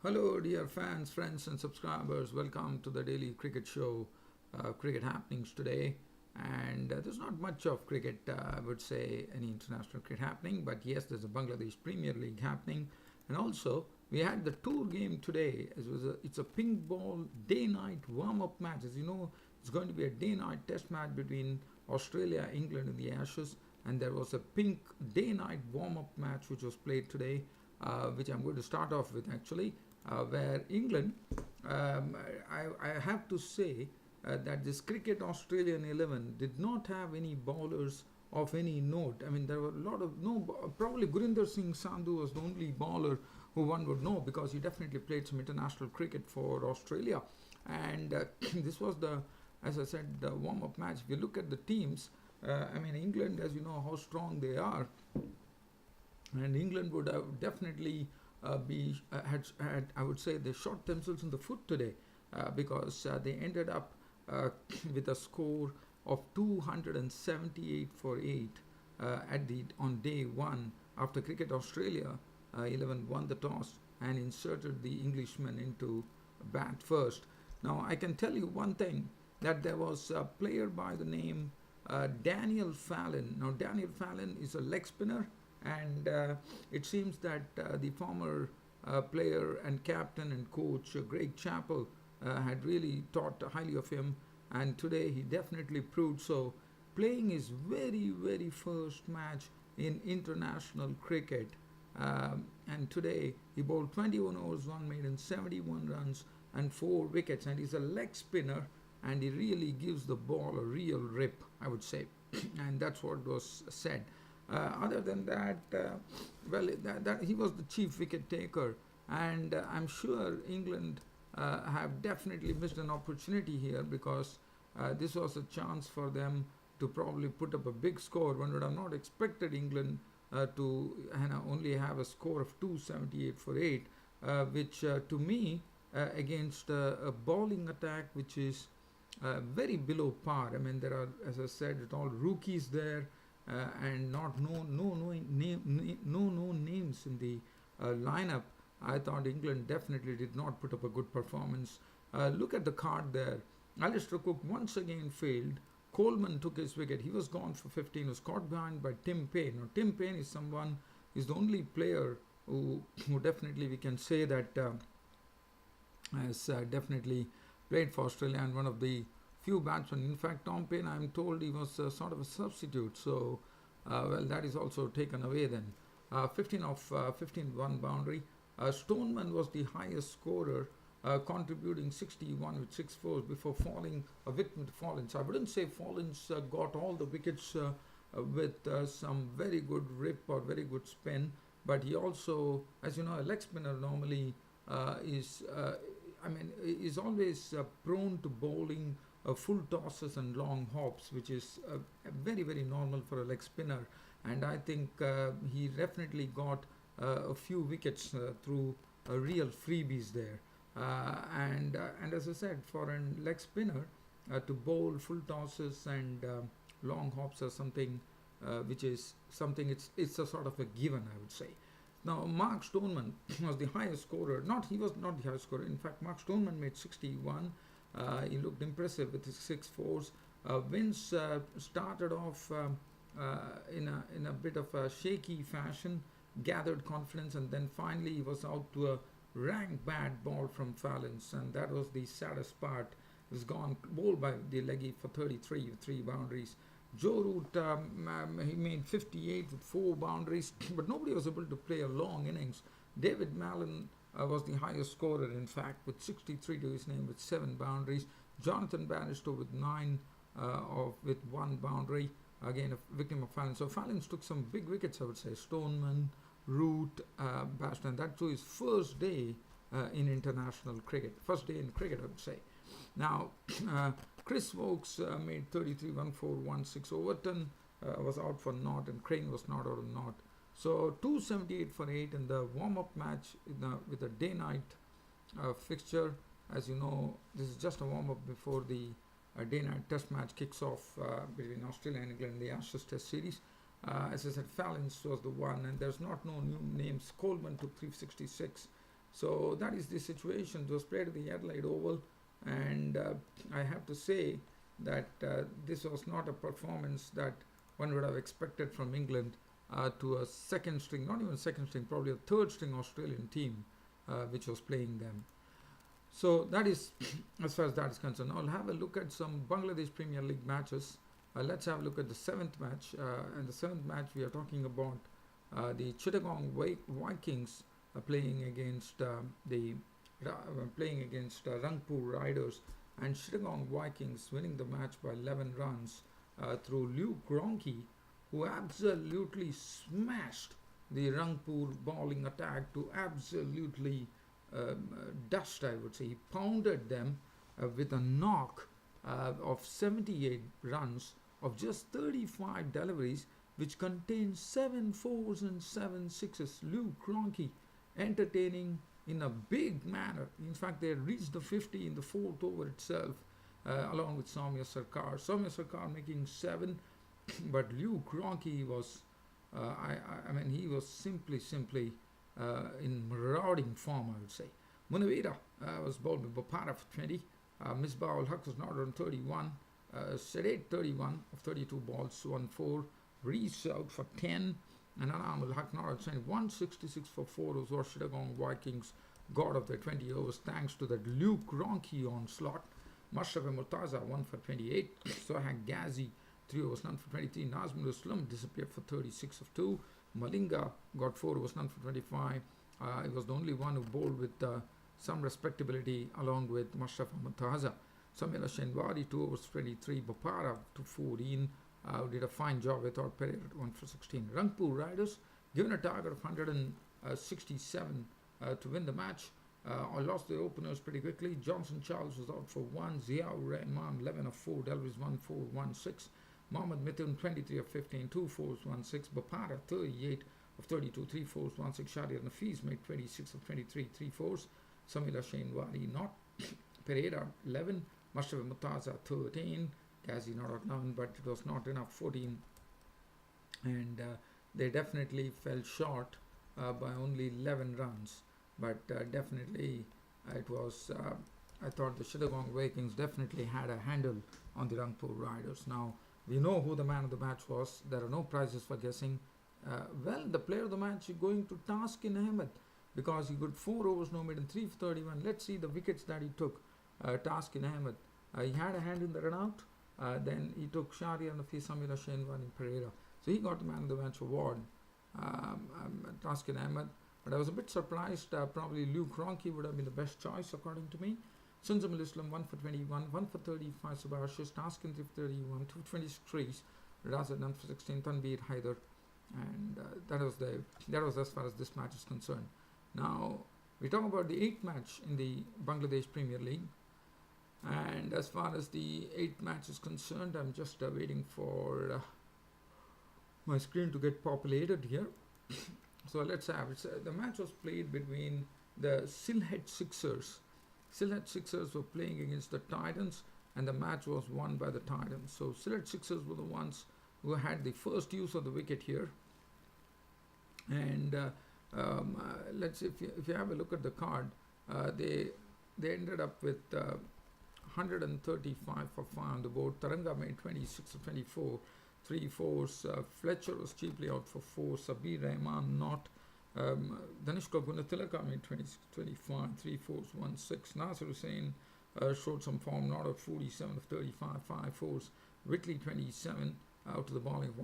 Hello, dear fans, friends, and subscribers. Welcome to the daily cricket show, Cricket Happenings today. And there's not much of cricket, I would say, any international cricket happening, but yes, there's a Bangladesh Premier League happening. And also, we had the tour game today. It's a pink ball day night warm up match. As you know, it's going to be a day night test match between Australia, England, and the Ashes. And there was a pink day night warm up match which was played today, which I'm going to start off with actually where England, I have to say that this Cricket Australian 11 did not have any bowlers of any note. I mean, there were a lot of no. Probably Gurinder Singh Sandhu was the only bowler who one would know because he definitely played some international cricket for Australia, and this was the, as I said, the warm-up match. If you look at the teams, I mean, England, as you know, how strong they are, and England would have definitely had, I would say, they shot themselves in the foot today because they ended up with a score of 278 for 8 at the on day one after Cricket Australia 11 won the toss and inserted the Englishmen into bat first. Now I can tell you one thing, that there was a player by the name Daniel Fallon. Now Daniel Fallon is a leg spinner, and it seems that the former player and captain and coach Greg Chappell had really thought highly of him, and today he definitely proved so, playing his very first match in international cricket. And today he bowled 21 overs, 1 maiden, 71 runs, and 4 wickets. And he's a leg spinner, and he really gives the ball a real rip, I would say. And that's what was said. Other than that, that he was the chief wicket taker, and I'm sure England have definitely missed an opportunity here because this was a chance for them to probably put up a big score. One would have not expected England to only have a score of 278 for 8, which to me, against a bowling attack which is very below par. I mean, there are, as I said, all rookies there, and not no names in the lineup. I thought England definitely did not put up a good performance. Look at the card there. Alistair Cook once again failed. Coleman took his wicket. He was gone for 15. Was caught behind by Tim Paine. Now Tim Paine is someone, is the only player who definitely we can say that has definitely played for Australia, and one of the few batsmen. In fact, Tom Paine, I'm told he was sort of a substitute. So, that is also taken away then. 15 of 15 one boundary. Stoneman was the highest scorer, contributing 61 with 6 fours before falling a victim to Follins. I wouldn't say Follins got all the wickets with some very good rip or very good spin, but he also, as you know, a leg spinner normally is is always prone to bowling full tosses and long hops, which is very normal for a leg spinner. And I think he definitely got a few wickets through real freebies there. And as I said, for a leg spinner to bowl full tosses and long hops are something which is something, it's a sort of a given, I would say. Now, Mark Stoneman was the highest scorer. He was not the highest scorer. In fact, Mark Stoneman made 61. He looked impressive with his 6 fours. Vince started off in a bit of a shaky fashion, gathered confidence, and then finally he was out to a rank bad ball from Fallons, and that was the saddest part. He was gone, bowled by the leggy for 33 with 3 boundaries. Joe Root, he made 58 with 4 boundaries, but nobody was able to play a long innings. David Mallon was the highest scorer, in fact, with 63 to his name with 7 boundaries. Jonathan Bannister with 9 with 1 boundary, again a victim of Fallon. So Fallon took some big wickets, I would say. Stoneman, Root, Baston. That too his first day in international cricket. First day in cricket, I would say. Now, Chris Vokes made 33, 1 4, 1 6. Overton was out for naught, and Crane was not out of naught. So 278 for 8 in the warm-up match with a day-night fixture. As you know, this is just a warm-up before the day-night test match kicks off between Australia and England in the Ashes Test Series. As I said, Fallons was the one, and there's not no new names. Coleman took 366, So that is the situation. It was played at the Adelaide Oval, and I have to say that this was not a performance that one would have expected from England to a second string, not even second string, probably a third string Australian team which was playing them. So that is as far as that is concerned. I'll have a look at some Bangladesh Premier League matches. Let's have a look at the seventh match. And the seventh match we are talking about the Chittagong Vikings playing against Rangpur Riders, and Chittagong Vikings winning the match by 11 runs through Luke Ronchi, who absolutely smashed the Rangpur bowling attack to absolutely dust, I would say. He pounded them with a knock of 78 runs of just 35 deliveries, which contained 7 fours and 7 sixes. Luke Ronchi entertaining in a big manner. In fact, they reached the 50 in the fourth over itself, along with Soumya Sarkar. Soumya Sarkar making 7, but Luke Ronchi was, I mean, he was simply in marauding form, I would say. Munawira was bowled with Bopara for 20. Misbah ul Haq was not on 31. Sadat 31 of 32 balls, 1-4. Reese out for 10. And Anam ul Haq not on 166 for 4. Those were Chittagong Vikings got of their 20 overs thanks to that Luke Ronchi onslaught. Mashraf Murtaza 1 for 28. Sohag Ghazi 3 overs, none for 23. Nazmul Islam disappeared for 36 of 2. Malinga got 4 overs, none for 25. He was the only one who bowled with some respectability along with Mashraf Murtaza. Samila Shenwari 2 overs 23. Bopara to 14. Did a fine job without Pereira at 1 for 16. Rangpur Riders given a target of 167 to win the match. I lost the openers pretty quickly. Johnson Charles was out for 1. Ziaur Rahman 11 of 4. Deliveries 1-4, 1-6. Mohammad Mithun 23 of 15. 2 fours, 1-6. Bopara 38 of 32. 3 fours, 1-6. Shahriar Nafees made 26 of 23. 3 fours. Samila Shenwari not. Pereira 11. Mashraf Murtaza 13. Ghazi not at 11, but it was not enough, 14. And they definitely fell short by only 11 runs. But definitely it was, I thought the Chittagong Vikings definitely had a handle on the Rangpur Riders. Now, we know who the man of the match was. There are no prizes for guessing. Well, the player of the match is going to Taskin Ahmed because he got 4 overs, no maiden, 3 for 31. Let's see the wickets that he took. Taskin Ahmed. He had a hand in the run out. Then he took Shahriar Nafees, Samira Shenwari and Pereira. So he got the man of the match award, Taskin Ahmed. But I was a bit surprised. Probably Luke Ronchi would have been the best choice, according to me. Sunzamul Islam 1 for 21, 1 for 35 Subhashish, Taskin 3 for 31, 2 for 26 Raza 1 for 16, Tanveer Haider. And that was as far as this match is concerned. Now, we talk about the 8th match in the Bangladesh Premier League. And as far as the 8th match is concerned, I'm just waiting for my screen to get populated here. So let's have it. The match was played between the Sylhet Sixers. Sylhet Sixers were playing against the Titans, and the match was won by the Titans. So Sylhet Sixers were the ones who had the first use of the wicket here. And let's see, if you have a look at the card, they ended up with 135 for 5 on the board. Taranga made 26 of 24, 3 fours. Fletcher was cheaply out for 4. Sabir Rahman not. Danishka Gunatilaka made 26, 25, 3 fours, 1 6. Nasir Hussain showed some form, not of 47 of 35, 5 fours. Whitley 27 out to the bowling of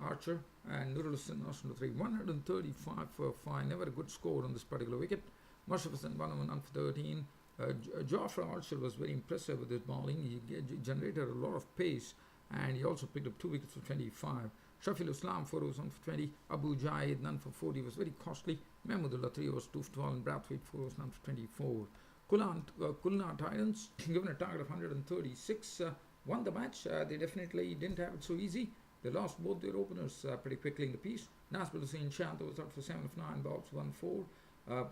Archer, and Nurul Hussain Nasr 3. 135 for 5. Never a good score on this particular wicket. Mushraf Hussain 1 for 13. Jofra Archer was very impressive with his bowling. He generated a lot of pace, and he also picked up 2 wickets for 25. Shafil Islam 4 overs, 1 for 20. Abu Jaid none for 40 was very costly. Mahmudullah 3 overs, 2 for 12. And Brathwaite 4 overs, none for 24. Kulna Titans given a target of 136 won the match. They definitely didn't have it so easy. They lost both their openers pretty quickly in the piece. Nasbil Hussain Shant was out for 7 of 9 balls, 1-4.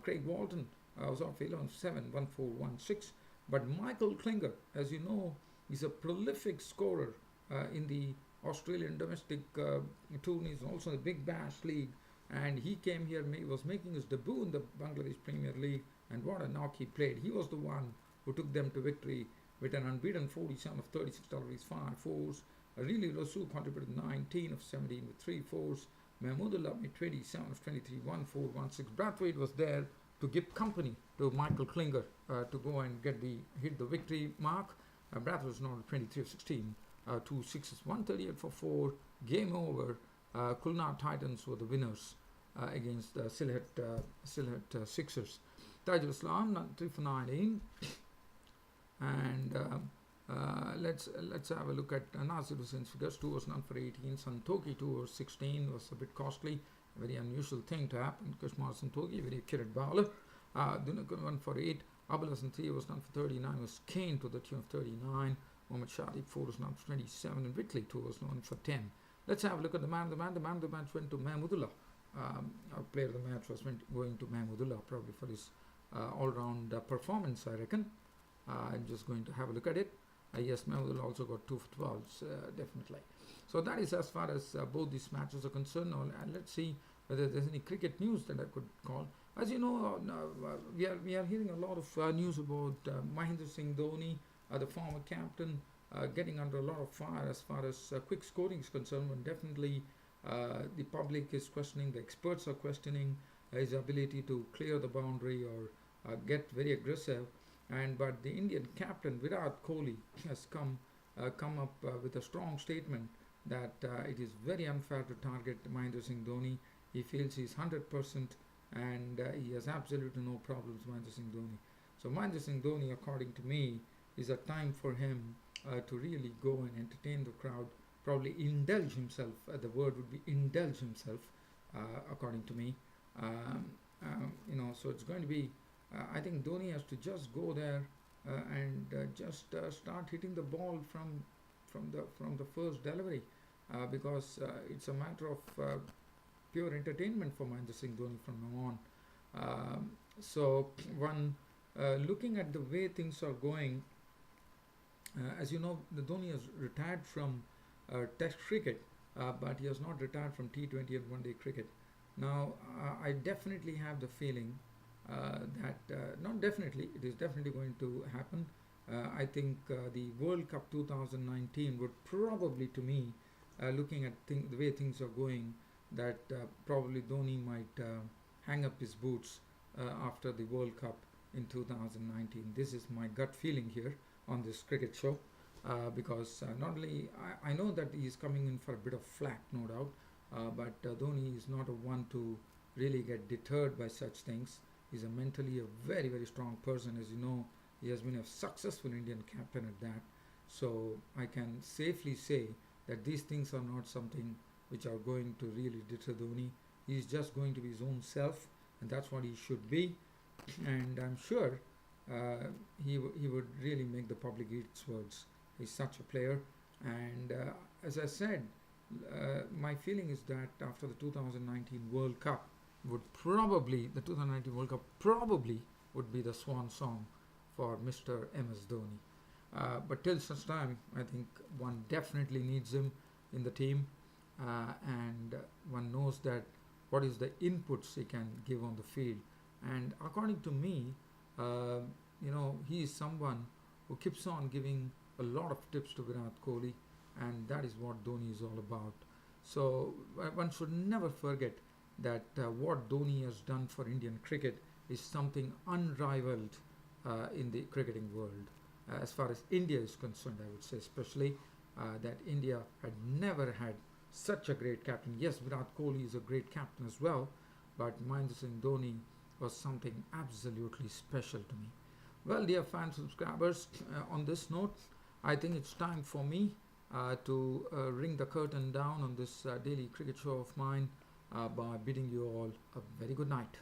Craig Walton was out for 11 of 7, 1-4, 1-6. But Michael Klinger, as you know, is a prolific scorer in the Australian domestic tourneys, also the Big Bash League, and he came here, was making his debut in the Bangladesh Premier League, and what a knock he played. He was the one who took them to victory with an unbeaten 47 of 36 deliveries, 5 fours. Really, Rasul contributed 19 of 17 with 3 fours. Mahmudullah made 27 of 23, 1 4, 1 6. Brathwaite was there to give company to Michael Klinger to go and hit the victory mark. Brathwaite was not 23 of 16, 2 sixes, 138 for 4. Game over. Kulna Titans were the winners against the Sylhet Sixers. Tajul Islam 3 for 19, and let's have a look at Nasir Hussain's figures. 2 overs, none for 18. Santoki 2 overs, 16 was a bit costly. Very unusual thing to happen. Kashmar Santoki, very accurate bowler. Dunakun 1 for 8. Abul Hassan 3 overs, none for 39 was Kane to the tune of 39. Mohammad Shadi 4 overs, none for 27, and Whitley 2 overs, 1 for 10. Let's have a look at the man of the match went to Mahmudullah. Our player of the match was going to Mahmudullah, probably for his all-round performance, I reckon. I'm just going to have a look at it. Yes, Mahmudullah also got 2 for 12, definitely. So that is as far as both these matches are concerned. And let's see whether there's any cricket news that I could call. As you know, we are hearing a lot of news about Mahendra Singh Dhoni, the former captain, getting under a lot of fire as far as quick scoring is concerned. And definitely the public is questioning, the experts are questioning his ability to clear the boundary or get very aggressive. But the Indian captain Virat Kohli has come up with a strong statement that it is very unfair to target Mahendra Singh Dhoni. He feels he's 100% and he has absolutely no problems, Mahendra Singh Dhoni. So Mahendra Singh Dhoni, according to me, is a time for him to really go and entertain the crowd, probably indulge himself. The word would be indulge himself, according to me. So it's going to be. I think Dhoni has to just go there and just start hitting the ball from the first delivery, because it's a matter of pure entertainment for Mahendra Singh Dhoni from now on. Looking at the way things are going, as you know, the Dhoni has retired from Test cricket, but he has not retired from T20 and one-day cricket. Now, I definitely have the feeling not definitely, it is definitely going to happen. I think the World Cup 2019 would probably, to me, looking at the way things are going, that probably Dhoni might hang up his boots after the World Cup in 2019. This is my gut feeling here on this cricket show, because not only I know that he is coming in for a bit of flack, no doubt, but Dhoni is not a one to really get deterred by such things. He's mentally a very, very strong person. As you know, he has been a successful Indian captain at that. So I can safely say that these things are not something which are going to really deter Dhoni. He's just going to be his own self, and that's what he should be. And I'm sure he would really make the public eat its words. He's such a player. And as I said, my feeling is that after the 2019 World Cup, the 2019 World Cup probably would be the swan song for Mr. MS Dhoni. But till such time, I think one definitely needs him in the team, and one knows that what is the inputs he can give on the field. And according to me, he is someone who keeps on giving a lot of tips to Virat Kohli, and that is what Dhoni is all about. So one should never forget that what Dhoni has done for Indian cricket is something unrivaled in the cricketing world. As far as India is concerned, I would say especially that India had never had such a great captain. Yes, Virat Kohli is a great captain as well, but Mahendra Singh Dhoni was something absolutely special to me. Well, dear fans, subscribers, on this note, I think it's time for me to ring the curtain down on this daily cricket show of mine by bidding you all a very good night.